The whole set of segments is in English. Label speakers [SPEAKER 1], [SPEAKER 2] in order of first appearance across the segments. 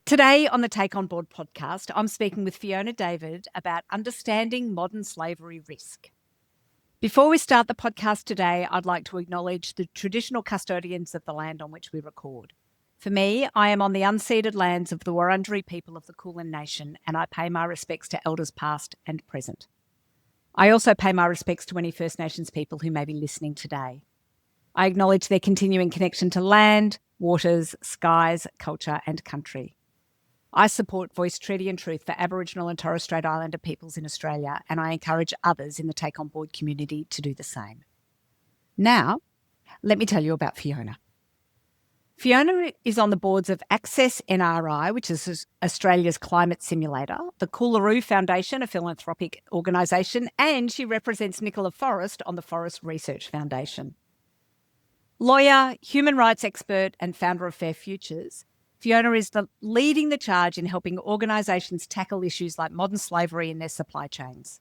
[SPEAKER 1] Today on the Take On Board podcast, I'm speaking with Fiona David about understanding modern slavery risk. Before we start the podcast today, I'd like to acknowledge the traditional custodians of the land on which we record. For me, I am on the unceded lands of the Wurundjeri people of the Kulin Nation, and I pay my respects to elders past and present. I also pay my respects to any First Nations people who may be listening today. I acknowledge their continuing connection to land, waters, skies, culture, and country. I support Voice, Treaty and Truth for Aboriginal and Torres Strait Islander peoples in Australia, and I encourage others in the Take On Board community to do the same. Now, let me tell you about Fiona. Fiona is on the boards of ACCESS-NRI, which is Australia's climate simulator, the Coolaroo Foundation, a philanthropic organisation, and she represents Nicola Forrest on the Forrest Research Foundation. Lawyer, human rights expert and founder of Fair Futures, Fiona is leading the charge in helping organisations tackle issues like modern slavery in their supply chains.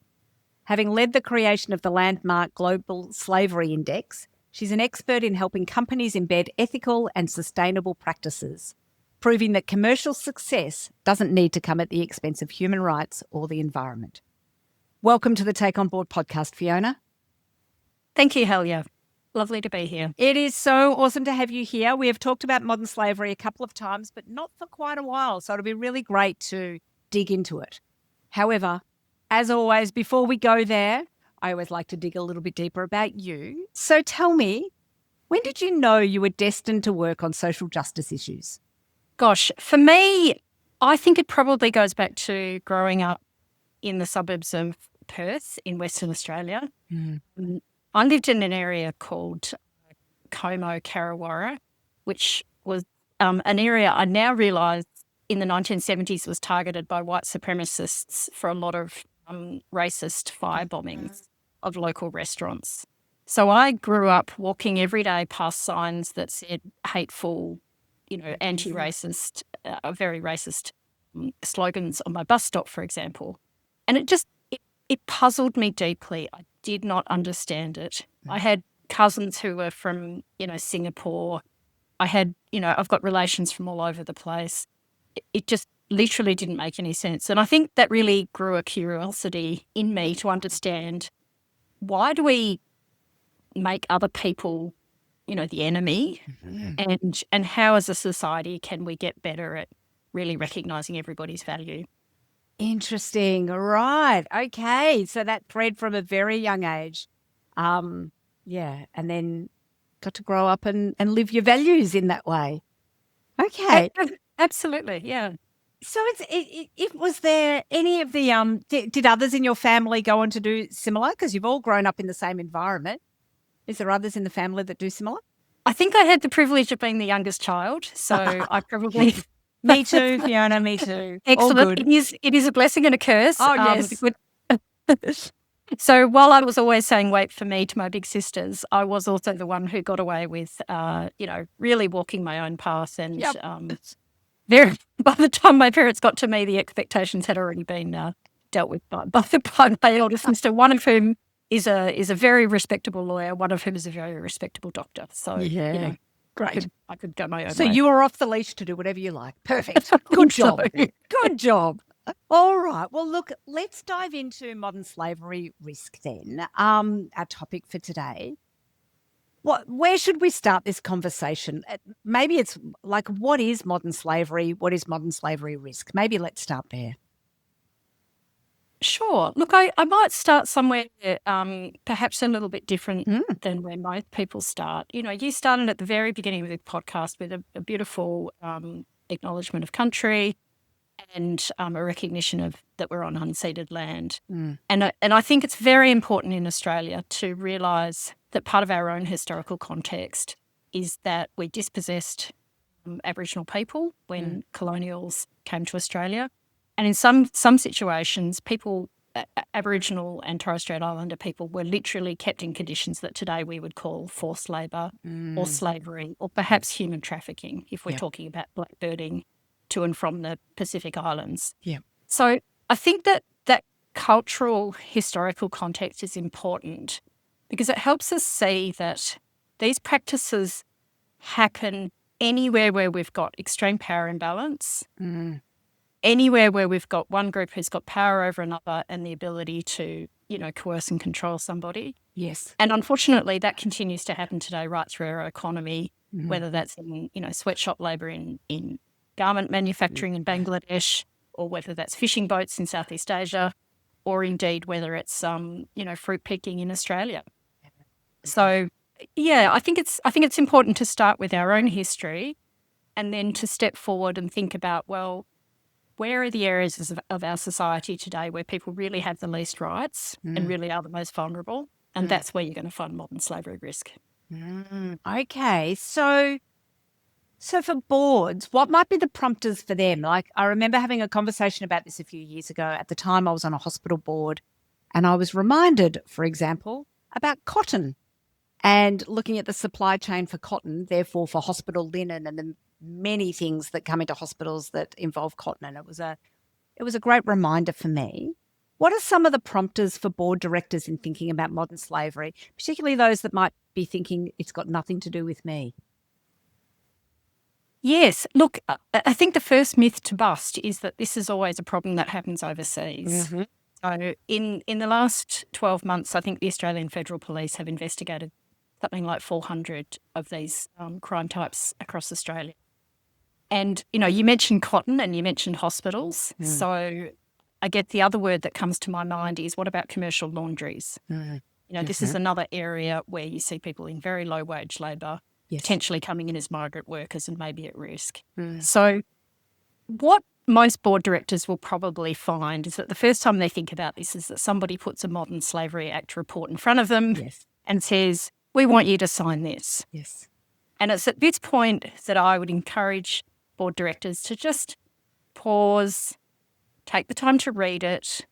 [SPEAKER 1] Having led the creation of the landmark Global Slavery Index, she's an expert in helping companies embed ethical and sustainable practices, proving that commercial success doesn't need to come at the expense of human rights or the environment. Welcome to the Take On Board podcast, Fiona.
[SPEAKER 2] Thank you, Helia. Lovely to be here.
[SPEAKER 1] It is so awesome to have you here. We have talked about modern slavery a couple of times, but not for quite a while. So it'll be really great to dig into it. However, as always, before we go there, I always like to dig a little bit deeper about you. So tell me, when did you know you were destined to work on social justice issues?
[SPEAKER 2] Gosh, for me, I think it probably goes back to growing up in the suburbs of Perth in Western Australia. I lived in an area called Como Karawara, which was an area I now realise in the 1970s was targeted by white supremacists for a lot of racist fire bombings of local restaurants. So I grew up walking every day past signs that said hateful, anti-racist, very racist slogans on my bus stop, for example. And it puzzled me deeply. I did not understand it. I had cousins who were from, Singapore. I've got relations from all over the place. It just literally didn't make any sense. And I think that really grew a curiosity in me to understand, why do we make other people, the enemy? And how as a society can we get better at really recognising everybody's value?
[SPEAKER 1] Interesting. Right. Okay. So that thread from a very young age. And then got to grow up and live your values in that way. Okay.
[SPEAKER 2] Absolutely. Yeah.
[SPEAKER 1] So was there any of the, did others in your family go on to do similar? Because you've all grown up in the same environment. Is there others in the family that do similar?
[SPEAKER 2] I think I had the privilege of being the youngest child. So I probably...
[SPEAKER 1] Me too, Fiona, me too.
[SPEAKER 2] Excellent. It is a blessing and a curse.
[SPEAKER 1] Oh, yes.
[SPEAKER 2] So while I was always saying wait for me to my big sisters, I was also the one who got away with, really walking my own path. And by the time my parents got to me, the expectations had already been dealt with by my elder sister, one of whom is a very respectable lawyer, one of whom is a very respectable doctor. So,
[SPEAKER 1] great.
[SPEAKER 2] I could go my own way.
[SPEAKER 1] So you were off the leash to do whatever you like. Perfect. Good job. Good job. All right. Well, look, let's dive into modern slavery risk then, our topic for today. Where should we start this conversation? Maybe it's like, what is modern slavery? What is modern slavery risk? Maybe let's start there.
[SPEAKER 2] Sure. Look, I might start somewhere perhaps a little bit different than where most people start. You started at the very beginning of the podcast with a beautiful acknowledgement of country and a recognition of that we're on unceded land. And I think it's very important in Australia to realise that part of our own historical context is that we dispossessed Aboriginal people when colonials came to Australia. And in some situations, people, Aboriginal and Torres Strait Islander people, were literally kept in conditions that today we would call forced labour or slavery or perhaps human trafficking if we're talking about blackbirding to and from the Pacific Islands.
[SPEAKER 1] Yeah.
[SPEAKER 2] So I think that cultural historical context is important because it helps us see that these practices happen anywhere where we've got extreme power imbalance, anywhere where we've got one group who's got power over another and the ability to, coerce and control somebody.
[SPEAKER 1] Yes.
[SPEAKER 2] And unfortunately, that continues to happen today right through our economy, whether that's in, sweatshop labour in garment manufacturing in Bangladesh, or whether that's fishing boats in Southeast Asia, or indeed whether it's, fruit picking in Australia. So, I think it's important to start with our own history and then to step forward and think about, well, where are the areas of our society today where people really have the least rights and really are the most vulnerable? And that's where you're going to find modern slavery risk.
[SPEAKER 1] Okay. So for boards, what might be the prompters for them? Like, I remember having a conversation about this a few years ago. At the time, I was on a hospital board and I was reminded, for example, about cotton and looking at the supply chain for cotton, therefore for hospital linen and the many things that come into hospitals that involve cotton. And it was a great reminder for me. What are some of the prompters for board directors in thinking about modern slavery, particularly those that might be thinking it's got nothing to do with me?
[SPEAKER 2] Yes. Look, I think the first myth to bust is that this is always a problem that happens overseas. So in the last 12 months, I think the Australian Federal Police have investigated something like 400 of these crime types across Australia. And, you mentioned cotton and you mentioned hospitals. So I get the other word that comes to my mind is, what about commercial laundries? This is another area where you see people in very low wage labour, potentially coming in as migrant workers and maybe at risk. So what most board directors will probably find is that the first time they think about this is that somebody puts a Modern Slavery Act report in front of them and says, we want you to sign this. And it's at this point that I would encourage board directors to just pause, take the time to read it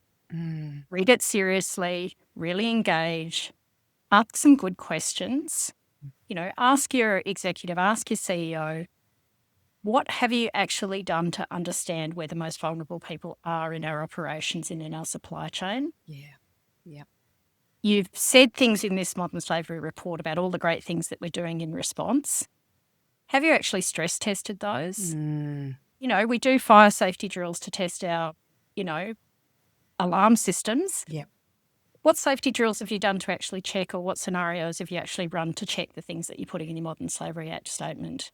[SPEAKER 2] seriously, really engage, ask some good questions. Ask your executive, ask your CEO, what have you actually done to understand where the most vulnerable people are in our operations and in our supply chain? You've said things in this modern slavery report about all the great things that we're doing in response. Have you actually stress tested those? We do fire safety drills to test our, alarm systems. What safety drills have you done to actually check, or what scenarios have you actually run to check the things that you put in your Modern Slavery Act statement?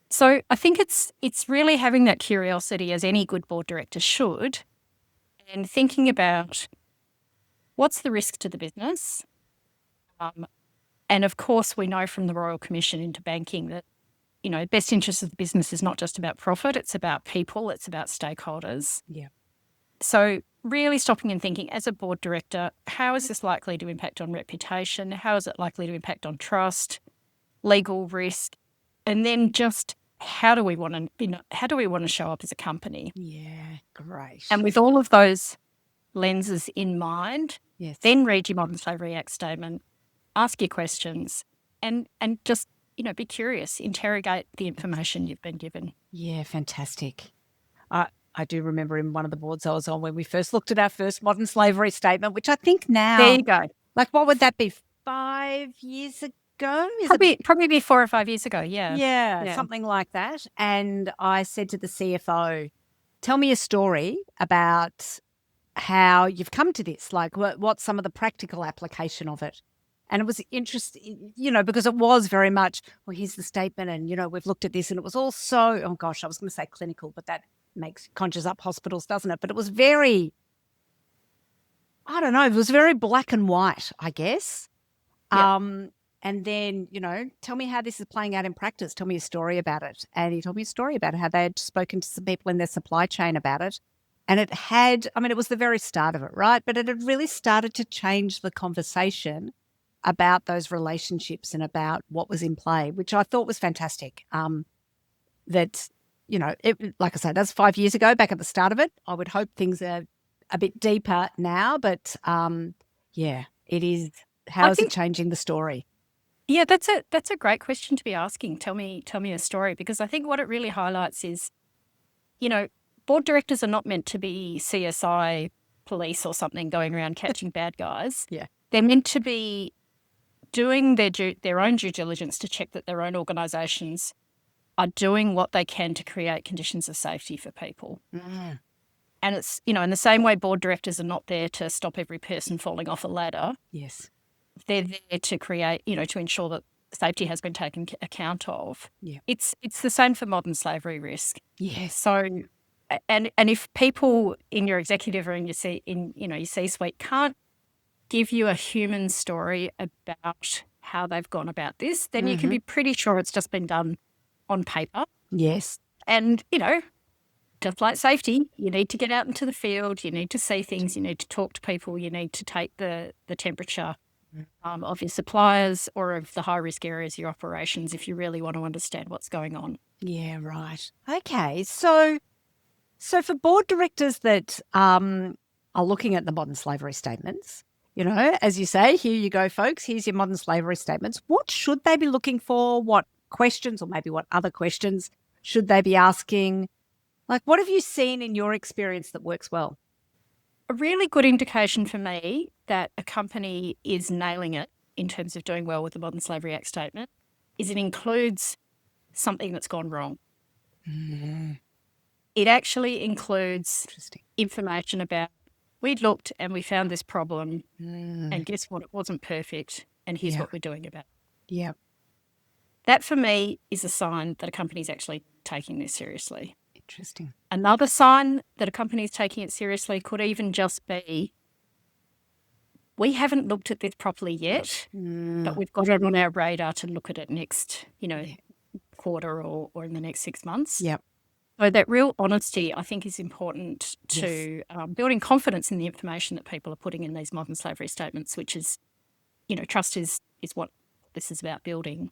[SPEAKER 2] So I think it's really having that curiosity, as any good board director should, and thinking about what's the risk to the business. And of course, we know from the Royal Commission into banking that, best interest of the business is not just about profit, it's about people, it's about stakeholders. So really stopping and thinking, as a board director, how is this likely to impact on reputation? How is it likely to impact on trust, legal risk? And then just how do we want to show up as a company?
[SPEAKER 1] Great.
[SPEAKER 2] And with all of those lenses in mind, then read your Modern Slavery Act statement, ask your questions, and just, be curious, interrogate the information you've been given.
[SPEAKER 1] Fantastic. I do remember in one of the boards I was on when we first looked at our first modern slavery statement, which I think now,
[SPEAKER 2] there you go.
[SPEAKER 1] Like, what would that be? 5 years ago?
[SPEAKER 2] Probably be 4 or 5 years ago. Yeah,
[SPEAKER 1] something like that. And I said to the CFO, tell me a story about how you've come to this, like what's some of the practical application of it. And it was interesting, because it was very much, well, here's the statement and, we've looked at this, and it was all so, oh gosh, I was going to say clinical, but that conjures up hospitals, doesn't it? But it was very, I don't know, it was very black and white, I guess. And then, tell me how this is playing out in practice. Tell me a story about it. And he told me a story about how they had spoken to some people in their supply chain about it. And it had, it was the very start of it, right? But it had really started to change the conversation about those relationships and about what was in play, which I thought was fantastic. That, like I said, that's 5 years ago, back at the start of it. I would hope things are a bit deeper now, but it is. How is it changing the story?
[SPEAKER 2] Yeah, that's a great question to be asking. Tell me a story, because I think what it really highlights is, board directors are not meant to be CSI police or something going around catching bad guys. They're meant to be doing their own due diligence to check that their own organisations are doing what they can to create conditions of safety for people.
[SPEAKER 1] Mm.
[SPEAKER 2] And it's, in the same way board directors are not there to stop every person falling off a ladder.
[SPEAKER 1] Yes.
[SPEAKER 2] They're there to create, to ensure that safety has been taken account of.
[SPEAKER 1] Yeah.
[SPEAKER 2] It's the same for modern slavery risk.
[SPEAKER 1] Yes.
[SPEAKER 2] So, and if people in your executive or in your C-suite can't give you a human story about how they've gone about this, then you can be pretty sure it's just been done on paper.
[SPEAKER 1] Yes.
[SPEAKER 2] And, just like safety, you need to get out into the field, you need to see things, you need to talk to people, you need to take the temperature of your suppliers or of the high-risk areas of your operations if you really want to understand what's going on.
[SPEAKER 1] Yeah, right. Okay. So for board directors that are looking at the modern slavery statements, as you say, here you go, folks, here's your modern slavery statements. What should they be looking for? What questions, or maybe what other questions should they be asking? Like, what have you seen in your experience that works well?
[SPEAKER 2] A really good indication for me that a company is nailing it in terms of doing well with the Modern Slavery Act statement is it includes something that's gone wrong. It actually includes information about, we'd looked and we found this problem, and guess what? It wasn't perfect, and here's what we're doing about it.
[SPEAKER 1] Yeah.
[SPEAKER 2] That for me is a sign that a company is actually taking this seriously.
[SPEAKER 1] Interesting.
[SPEAKER 2] Another sign that a company is taking it seriously could even just be, we haven't looked at this properly yet, but we've got it on our radar to look at it next, quarter or in the next 6 months.
[SPEAKER 1] Yep.
[SPEAKER 2] So that real honesty, I think, is important to building confidence in the information that people are putting in these modern slavery statements, which is, trust is what this is about building.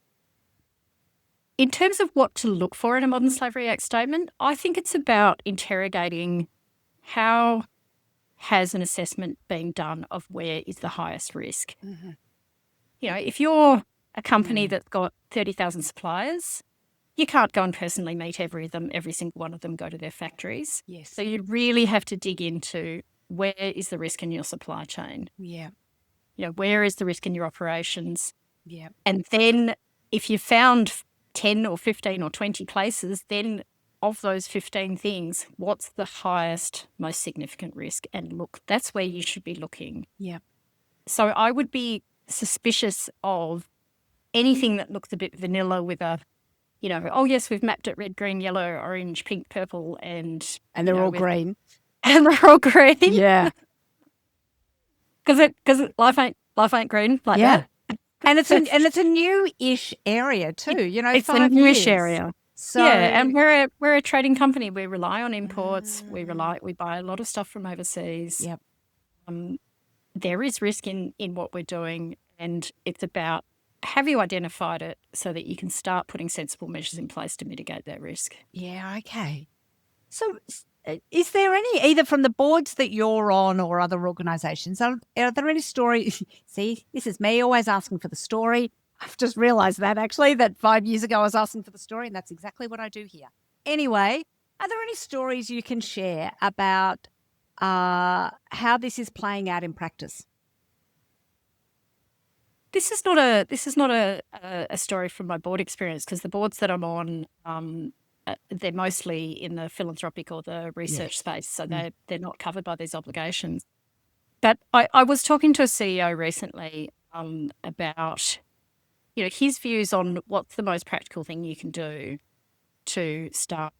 [SPEAKER 2] In terms of what to look for in a Modern Slavery Act statement, I think it's about interrogating how has an assessment been done of where is the highest risk. If you're a company that's got 30,000 suppliers, you can't go and personally meet every single one of them, go to their factories.
[SPEAKER 1] Yes.
[SPEAKER 2] So you really have to dig into where is the risk in your supply chain.
[SPEAKER 1] Yeah.
[SPEAKER 2] Where is the risk in your operations?
[SPEAKER 1] Yeah.
[SPEAKER 2] And then if you found 10 or 15 or 20 places, then of those 15 things, what's the highest, most significant risk? And look, that's where you should be looking.
[SPEAKER 1] Yeah.
[SPEAKER 2] So I would be suspicious of anything that looks a bit vanilla with a, oh yes, we've mapped it red, green, yellow, orange, pink, purple, and
[SPEAKER 1] they're all green.
[SPEAKER 2] And they're all green.
[SPEAKER 1] Yeah.
[SPEAKER 2] Because life ain't green like that.
[SPEAKER 1] And it's a new-ish area too.
[SPEAKER 2] It's
[SPEAKER 1] 5
[SPEAKER 2] a newish
[SPEAKER 1] years.
[SPEAKER 2] area.
[SPEAKER 1] So
[SPEAKER 2] and we're a trading company. We rely on imports. We buy a lot of stuff from overseas.
[SPEAKER 1] Yep.
[SPEAKER 2] There is risk in what we're doing, and it's about, have you identified it so that you can start putting sensible measures in place to mitigate that risk?
[SPEAKER 1] Yeah. Okay. So, is there any, either from the boards that you're on or other organisations, are there any stories? See, this is me always asking for the story. I've just realised that 5 years ago I was asking for the story, and that's exactly what I do here. Anyway, are there any stories you can share about how this is playing out in practice?
[SPEAKER 2] This is not a story from my board experience, because the boards that I'm on, they're mostly in the philanthropic or the research space, so they're not covered by these obligations. But I was talking to a CEO recently about his views on what's the most practical thing you can do to start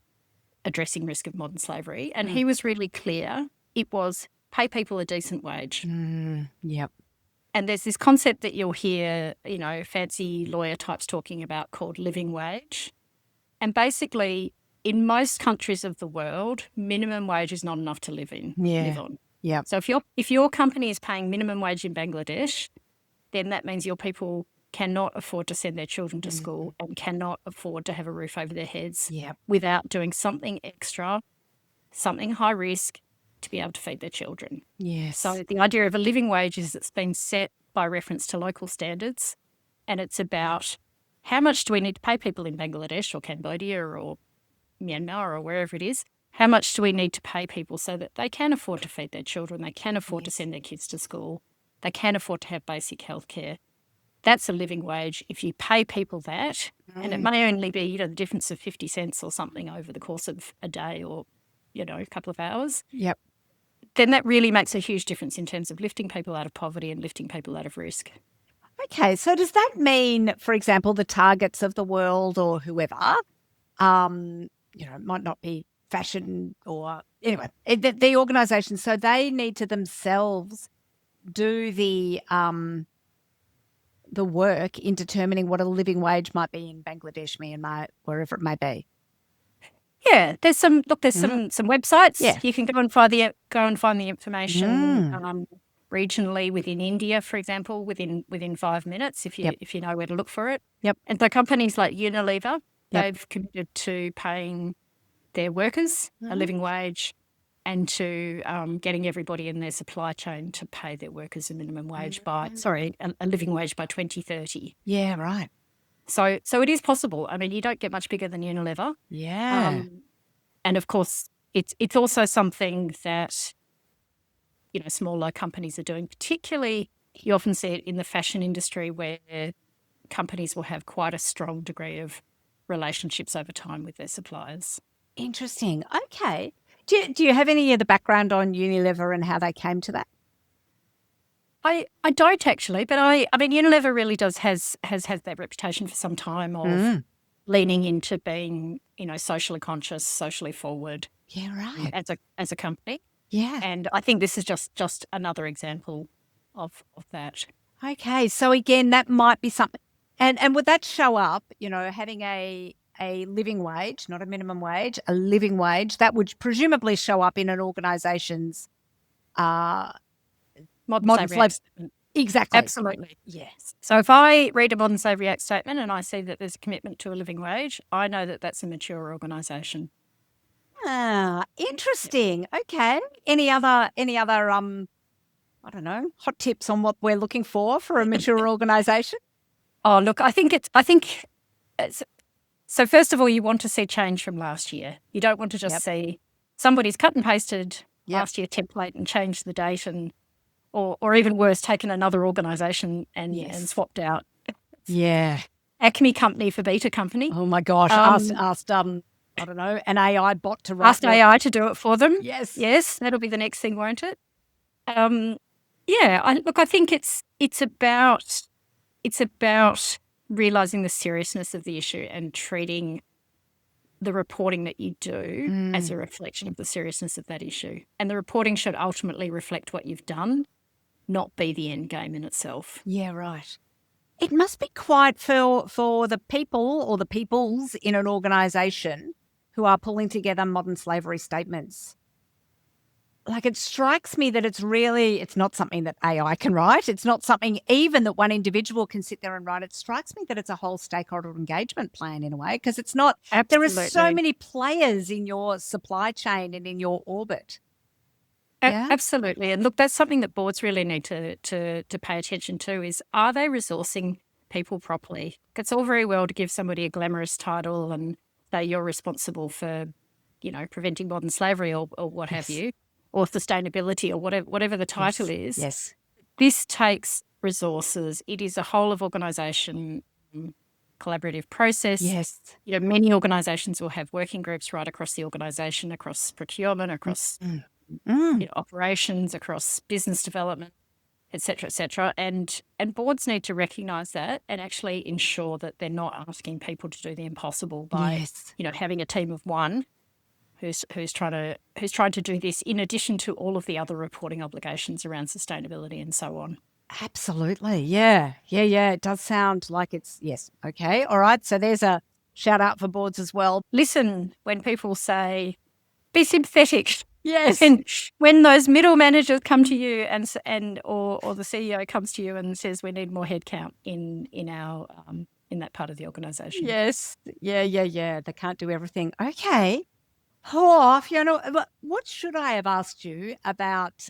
[SPEAKER 2] addressing risk of modern slavery, and he was really clear. It was pay people a decent wage.
[SPEAKER 1] Yep.
[SPEAKER 2] And there's this concept that you'll hear, fancy lawyer types talking about called living wage. And basically, in most countries of the world, minimum wage is not enough to live on.
[SPEAKER 1] Yeah.
[SPEAKER 2] So if your company is paying minimum wage in Bangladesh, then that means your people cannot afford to send their children to school and cannot afford to have a roof over their heads without doing something extra, something high risk, to be able to feed their children.
[SPEAKER 1] Yes.
[SPEAKER 2] So the idea of a living wage is it's been set by reference to local standards, and it's about how much do we need to pay people in Bangladesh or Cambodia or Myanmar or wherever it is. How much do we need to pay people so that they can afford to feed their children, they can afford to send their kids to school, they can afford to have basic health care? that's a living wage. If you pay people that, and it may only be, the difference of 50 cents or something over the course of a day or, a couple of hours,
[SPEAKER 1] Yep.
[SPEAKER 2] then that really makes a huge difference in terms of lifting people out of poverty and lifting people out of risk.
[SPEAKER 1] Okay, so does that mean, for example, the Targets of the world or whoever, it might not be fashion or anyway, the organisations, so they need to themselves do the work in determining what a living wage might be in Bangladesh, Myanmar, wherever it may be.
[SPEAKER 2] Yeah, there's some websites.
[SPEAKER 1] Yeah.
[SPEAKER 2] You can go and find the information regionally within India, for example, within 5 minutes if you know where to look for it.
[SPEAKER 1] Yep.
[SPEAKER 2] And so companies like Unilever, they've committed to paying their workers a living wage and to getting everybody in their supply chain to pay their workers a minimum wage a living wage by 2030.
[SPEAKER 1] Yeah, right.
[SPEAKER 2] So it is possible. I mean, you don't get much bigger than Unilever.
[SPEAKER 1] Yeah.
[SPEAKER 2] And of course, it's also something that, smaller companies are doing. Particularly, you often see it in the fashion industry where companies will have quite a strong degree of relationships over time with their suppliers.
[SPEAKER 1] Interesting. Okay. Do you have any of the background on Unilever and how they came to that?
[SPEAKER 2] I don't actually, but I mean Unilever really has had that reputation for some time of leaning into being, socially conscious, socially forward.
[SPEAKER 1] Yeah, right.
[SPEAKER 2] As a company.
[SPEAKER 1] Yeah.
[SPEAKER 2] And I think this is just another example of that.
[SPEAKER 1] Okay. So again, that might be something. And would that show up, having a living wage, not a minimum wage, a living wage, that would presumably show up in an organisation's
[SPEAKER 2] Modern Slavery Act statement.
[SPEAKER 1] Exactly.
[SPEAKER 2] Absolutely.
[SPEAKER 1] Yes.
[SPEAKER 2] So if I read a Modern Slavery Act statement and I see that there's a commitment to a living wage, I know that that's a mature organisation.
[SPEAKER 1] Interesting. Okay. Any other I don't know, hot tips on what we're looking for a mature organisation?
[SPEAKER 2] Oh, look, so first of all, you want to see change from last year. You don't want to just see somebody's cut and pasted last year template and changed the date or even worse, taken another organisation and swapped out.
[SPEAKER 1] Yeah.
[SPEAKER 2] Acme company for Beta company.
[SPEAKER 1] Oh my gosh. Asked I don't know, an AI bot to write.
[SPEAKER 2] Asked AI to do it for them.
[SPEAKER 1] Yes.
[SPEAKER 2] Yes, that'll be the next thing, won't it? I think it's about realising the seriousness of the issue and treating the reporting that you do as a reflection of the seriousness of that issue. And the reporting should ultimately reflect what you've done, not be the end game in itself.
[SPEAKER 1] Yeah, right. It must be quite for the people or the peoples in an organisation who are pulling together modern slavery statements. Like, it strikes me that it's not something that AI can write. It's not something even that one individual can sit there and write. It strikes me that it's a whole stakeholder engagement plan in a way, because it's not,
[SPEAKER 2] Absolutely.
[SPEAKER 1] There are so many players in your supply chain and in your orbit. Yeah?
[SPEAKER 2] Absolutely. And look, that's something that boards really need to pay attention to is, are they resourcing people properly? It's all very well to give somebody a glamorous title and say you're responsible for, preventing modern slavery or what have you, or sustainability or whatever the title is.
[SPEAKER 1] Yes.
[SPEAKER 2] This takes resources. It is a whole of organisation collaborative process.
[SPEAKER 1] Yes.
[SPEAKER 2] Many organisations will have working groups right across the organisation, across procurement, across operations, across business development, et cetera, and boards need to recognise that and actually ensure that they're not asking people to do the impossible by having a team of one who's trying to do this in addition to all of the other reporting obligations around sustainability and so on.
[SPEAKER 1] Absolutely. Yeah. It does sound like it's, yes. Okay. All right. So there's a shout out for boards as well.
[SPEAKER 2] Listen when people say, be sympathetic.
[SPEAKER 1] Yes.
[SPEAKER 2] And when those middle managers come to you or the CEO comes to you and says we need more headcount in our in that part of the organisation.
[SPEAKER 1] Yes. Yeah. They can't do everything. Okay. Oh, Fiona, what should I have asked you about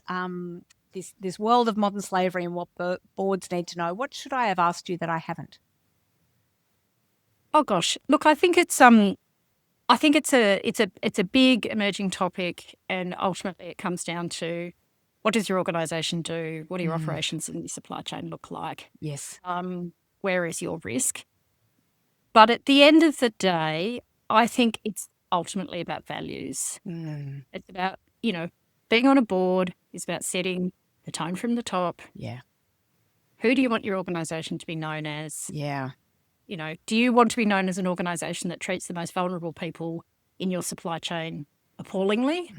[SPEAKER 1] this world of modern slavery and what boards need to know? What should I have asked you that I haven't?
[SPEAKER 2] Oh gosh, look, I think it's a big emerging topic, and ultimately it comes down to, what does your organisation do? What do your operations and your supply chain look like?
[SPEAKER 1] Yes.
[SPEAKER 2] where is your risk. But at the end of the day, I think it's ultimately about values. It's about, being on a board is about setting the tone from the top.
[SPEAKER 1] Yeah.
[SPEAKER 2] Who do you want your organisation to be known as?
[SPEAKER 1] Yeah.
[SPEAKER 2] Do you want to be known as an organisation that treats the most vulnerable people in your supply chain appallingly?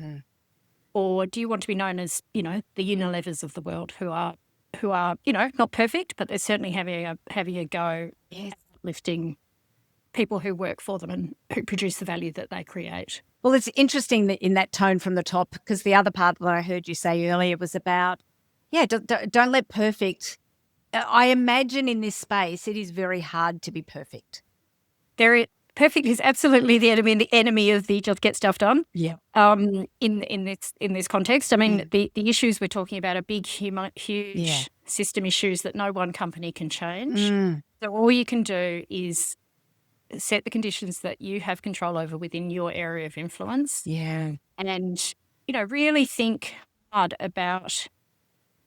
[SPEAKER 2] Or do you want to be known as, the Unilevers of the world who are, not perfect, but they're certainly having a go at lifting people who work for them and who produce the value that they create.
[SPEAKER 1] Well, it's interesting that in that tone from the top, because the other part that I heard you say earlier was about, don't let perfect. I imagine in this space, it is very hard to be perfect.
[SPEAKER 2] Perfect is absolutely the enemy of the just get stuff done.
[SPEAKER 1] Yeah.
[SPEAKER 2] In this context, I mean, the issues we're talking about are big, huge system issues that no one company can change. So all you can do is set the conditions that you have control over within your area of influence.
[SPEAKER 1] Yeah.
[SPEAKER 2] And, really think hard about,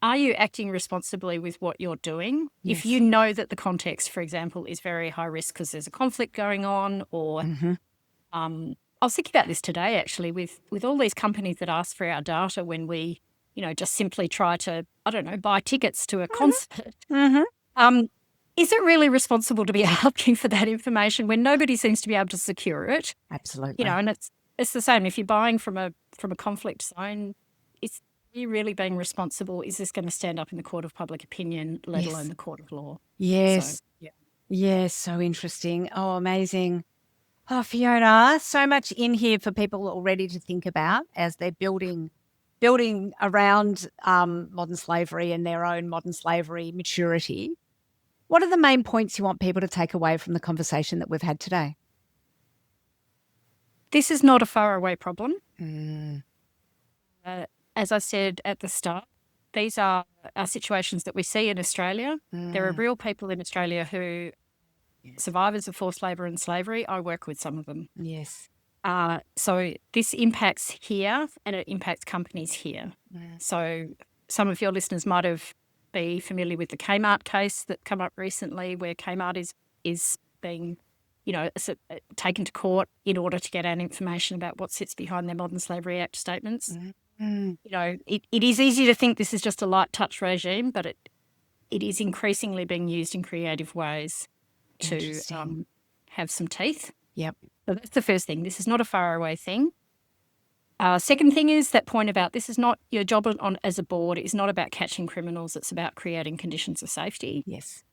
[SPEAKER 2] are you acting responsibly with what you're doing?
[SPEAKER 1] Yes.
[SPEAKER 2] If you know that the context, for example, is very high risk because there's a conflict going on, or I was thinking about this today, actually, with all these companies that ask for our data when we, just simply try to, buy tickets to a concert. Is it really responsible to be asking for that information when nobody seems to be able to secure it?
[SPEAKER 1] Absolutely.
[SPEAKER 2] And it's the same. If you're buying from a conflict zone, are you really being responsible? Is this going to stand up in the court of public opinion, let alone the court of law?
[SPEAKER 1] Yes.
[SPEAKER 2] So,
[SPEAKER 1] Yes, so interesting. Oh, amazing. Oh, Fiona, so much in here for people already to think about as they're building around modern slavery and their own modern slavery maturity. What are the main points you want people to take away from the conversation that we've had today?
[SPEAKER 2] This is not a faraway problem. As I said at the start, these are situations that we see in Australia. There are real people in Australia who survivors of forced labour and slavery. I work with some of them.
[SPEAKER 1] Yes.
[SPEAKER 2] So this impacts here and it impacts companies here. So some of your listeners might be familiar with the Kmart case that come up recently, where Kmart is being, taken to court in order to get out information about what sits behind their Modern Slavery Act statements. It is easy to think this is just a light touch regime, but it is increasingly being used in creative ways to have some teeth.
[SPEAKER 1] Yep.
[SPEAKER 2] So that's the first thing. This is not a faraway thing. Second thing is that point about this is not your job as a board. It's not about catching criminals. It's about creating conditions of safety.
[SPEAKER 1] Yes.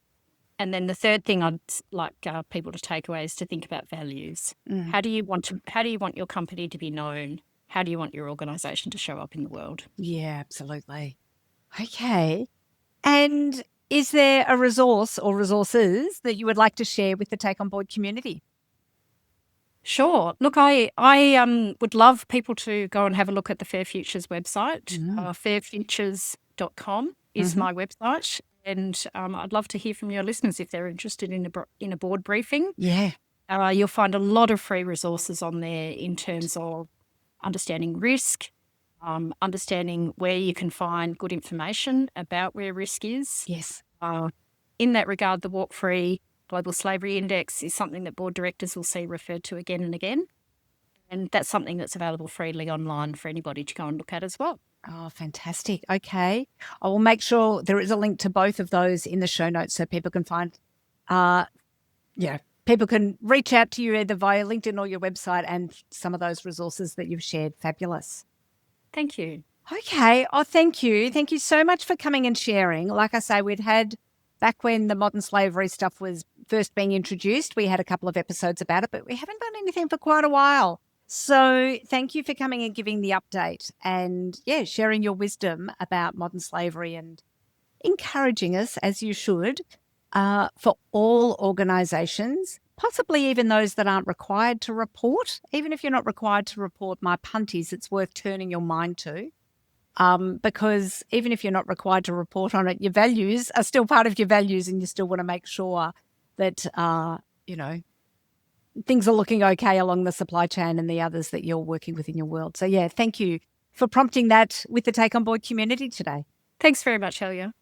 [SPEAKER 2] And then the third thing I'd like people to take away is to think about values. How do you want your company to be known? How do you want your organisation to show up in the world?
[SPEAKER 1] Yeah, absolutely. Okay. And is there a resource or resources that you would like to share with the Take On Board community?
[SPEAKER 2] Sure. Look, I would love people to go and have a look at the Fair Futures website. Fairfutures.com is my website. And I'd love to hear from your listeners if they're interested in a board briefing.
[SPEAKER 1] Yeah.
[SPEAKER 2] You'll find a lot of free resources on there in terms of understanding risk, understanding where you can find good information about where risk is.
[SPEAKER 1] Yes.
[SPEAKER 2] In that regard, the Walk Free Global Slavery Index is something that board directors will see referred to again and again. And that's something that's available freely online for anybody to go and look at as well.
[SPEAKER 1] Oh, fantastic. Okay. I will make sure there is a link to both of those in the show notes so people can find, people can reach out to you either via LinkedIn or your website and some of those resources that you've shared. Fabulous.
[SPEAKER 2] Thank you.
[SPEAKER 1] Okay. Oh, thank you. Thank you so much for coming and sharing. Like I say, we'd had, back when the modern slavery stuff was first being introduced, we had a couple of episodes about it, but we haven't done anything for quite a while. So thank you for coming and giving the update and, sharing your wisdom about modern slavery and encouraging us, as you should, for all organisations, possibly even those that aren't required to report. Even if you're not required to report, my punt is it's worth turning your mind to. Because even if you're not required to report on it, your values are still part of your values and you still want to make sure that, things are looking okay along the supply chain and the others that you're working with in your world. So, thank you for prompting that with the Take On Board community today.
[SPEAKER 2] Thanks very much, Helia.